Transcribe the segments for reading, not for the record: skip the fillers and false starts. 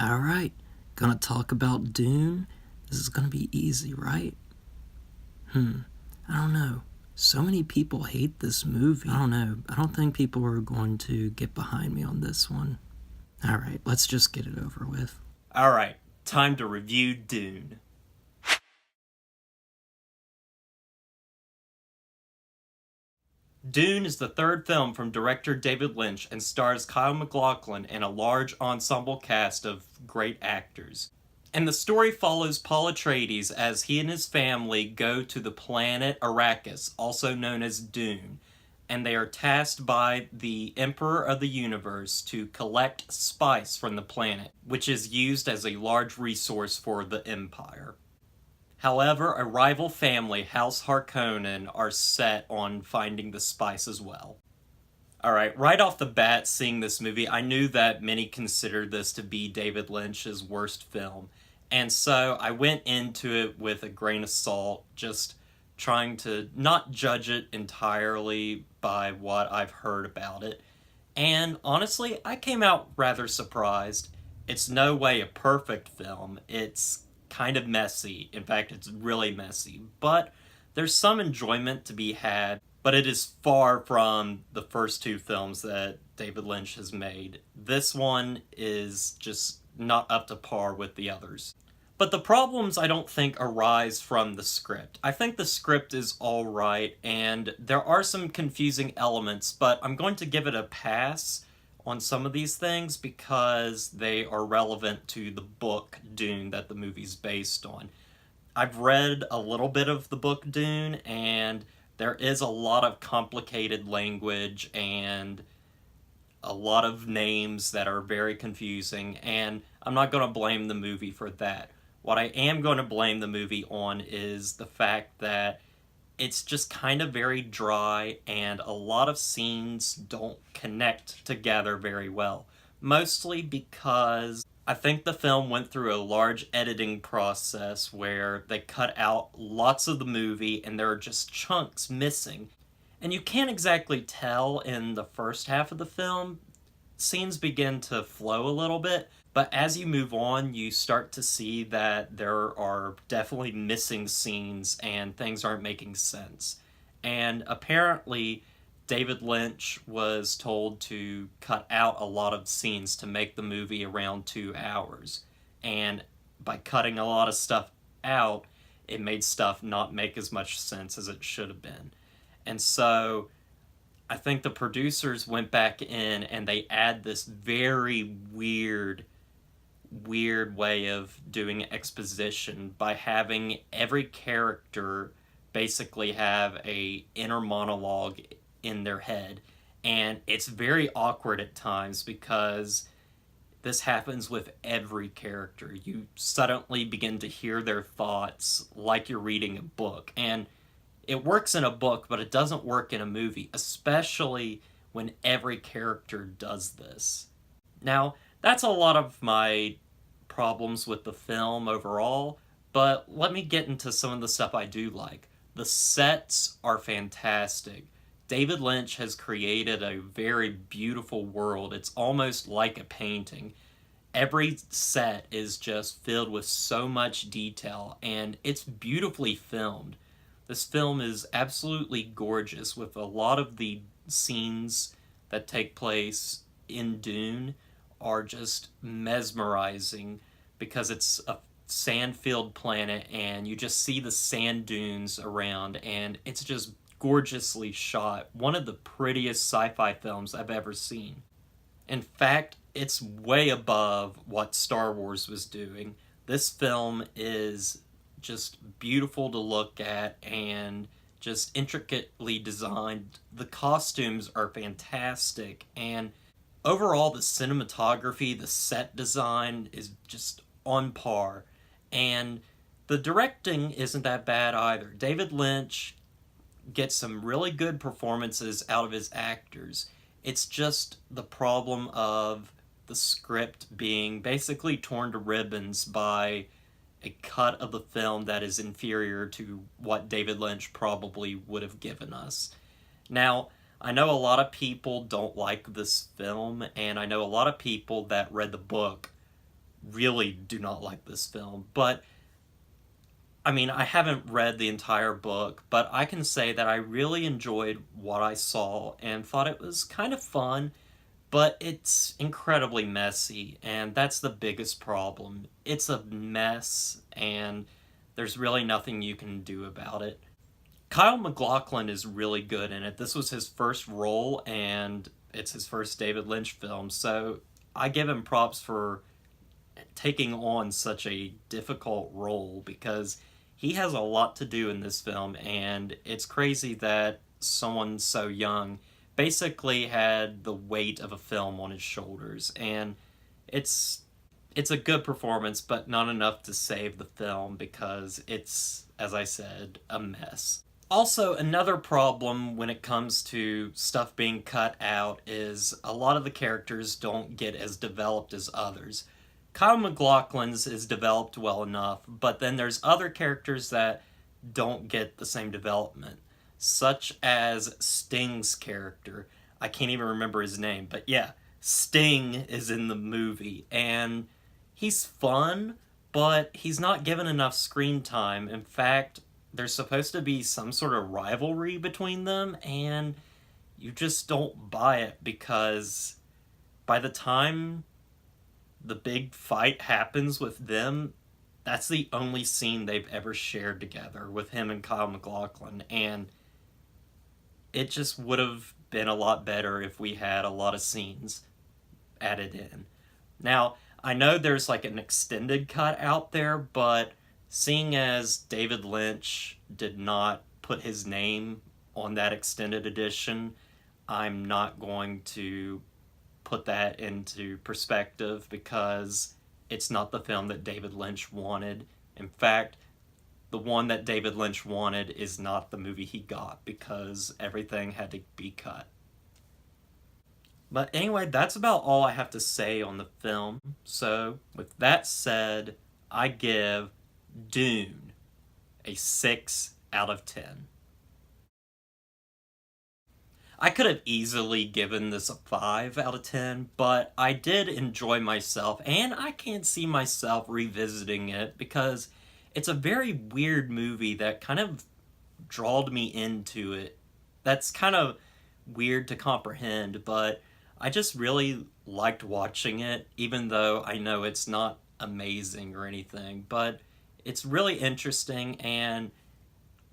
Alright, gonna talk about Dune? This is gonna be easy, right? I don't know. So many people hate this movie. I don't know. I don't think people are going to get behind me on this one. Alright, let's just get it over with. Alright, time to review Dune. Dune is the third film from director David Lynch and stars Kyle MacLachlan and a large ensemble cast of great actors. And the story follows Paul Atreides as he and his family go to the planet Arrakis, also known as Dune, and they are tasked by the Emperor of the Universe to collect spice from the planet, which is used as a large resource for the Empire. However, a rival family, House Harkonnen, are set on finding the spice as well. Alright, right off the bat, seeing this movie, I knew that many considered this to be David Lynch's worst film. And so I went into it with a grain of salt, just trying to not judge it entirely by what I've heard about it. And honestly, I came out rather surprised. It's no way a perfect film. It's kind of messy. In fact, it's really messy. But there's some enjoyment to be had. But it is far from the first two films that David Lynch has made. This one is just not up to par with the others. But the problems, I don't think, arise from the script. I think the script is alright, and there are some confusing elements, but I'm going to give it a pass on some of these things because they are relevant to the book Dune that the movie's based on. I've read a little bit of the book Dune, and there is a lot of complicated language and a lot of names that are very confusing, and I'm not going to blame the movie for that. What I am going to blame the movie on is the fact that it's just kind of very dry and a lot of scenes don't connect together very well. Mostly because I think the film went through a large editing process where they cut out lots of the movie and there are just chunks missing. And you can't exactly tell in the first half of the film. Scenes begin to flow a little bit, but as you move on, you start to see that there are definitely missing scenes and things aren't making sense. And apparently, David Lynch was told to cut out a lot of scenes to make the movie around 2 hours. And by cutting a lot of stuff out, it made stuff not make as much sense as it should have been. And so I think the producers went back in and they add this very weird way of doing exposition by having every character basically have a inner monologue in their head, and it's very awkward at times because this happens with every character. You suddenly begin to hear their thoughts like you're reading a book, and it works in a book, but it doesn't work in a movie, especially when every character does this. Now, that's a lot of my problems with the film overall, but let me get into some of the stuff I do like. The sets are fantastic. David Lynch has created a very beautiful world. It's almost like a painting. Every set is just filled with so much detail, and it's beautifully filmed. This film is absolutely gorgeous, with a lot of the scenes that take place in Dune are just mesmerizing because it's a sand-filled planet and you just see the sand dunes around and it's just gorgeously shot. One of the prettiest sci-fi films I've ever seen. In fact, it's way above what Star Wars was doing. This film is just beautiful to look at and just intricately designed. The costumes are fantastic, and overall the cinematography, the set design is just on par, and the directing isn't that bad either. David Lynch gets some really good performances out of his actors. It's just the problem of the script being basically torn to ribbons by a cut of the film that is inferior to what David Lynch probably would have given us. Now, I know a lot of people don't like this film, and I know a lot of people that read the book really do not like this film. But I mean, I haven't read the entire book, but I can say that I really enjoyed what I saw and thought it was kind of fun, but it's incredibly messy, and that's the biggest problem. It's a mess, and there's really nothing you can do about it. Kyle MacLachlan is really good in it. This was his first role, and it's his first David Lynch film, so I give him props for taking on such a difficult role because he has a lot to do in this film, and it's crazy that someone so young basically had the weight of a film on his shoulders, and it's it's a good performance, but not enough to save the film because it's, as I said, a mess. Also, another problem when it comes to stuff being cut out is a lot of the characters don't get as developed as others. Kyle MacLachlan's is developed well enough, but then there's other characters that don't get the same development, such as Sting's character. I can't even remember his name, but yeah, Sting is in the movie, and he's fun, but he's not given enough screen time. In fact, there's supposed to be some sort of rivalry between them, and you just don't buy it because by the time the big fight happens with them, that's the only scene they've ever shared together with him and Kyle MacLachlan, and it just would have been a lot better if we had a lot of scenes added in. Now, I know there's like an extended cut out there, but seeing as David Lynch did not put his name on that extended edition, I'm not going to put that into perspective because it's not the film that David Lynch wanted. In fact, the one that David Lynch wanted is not the movie he got because everything had to be cut. But anyway, that's about all I have to say on the film. So, with that said, I give Dune a 6 out of 10. I could have easily given this a 5 out of 10, but I did enjoy myself, and I can't see myself revisiting it because it's a very weird movie that kind of drawed me into it. That's kind of weird to comprehend, but I just really liked watching it, even though I know it's not amazing or anything, but it's really interesting, and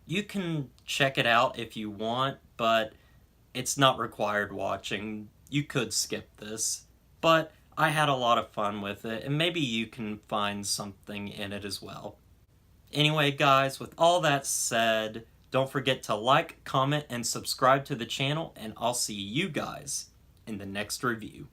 you can check it out if you want, but it's not required watching. You could skip this, but I had a lot of fun with it, and maybe you can find something in it as well. Anyway, guys, with all that said, don't forget to like, comment, and subscribe to the channel, and I'll see you guys in the next review.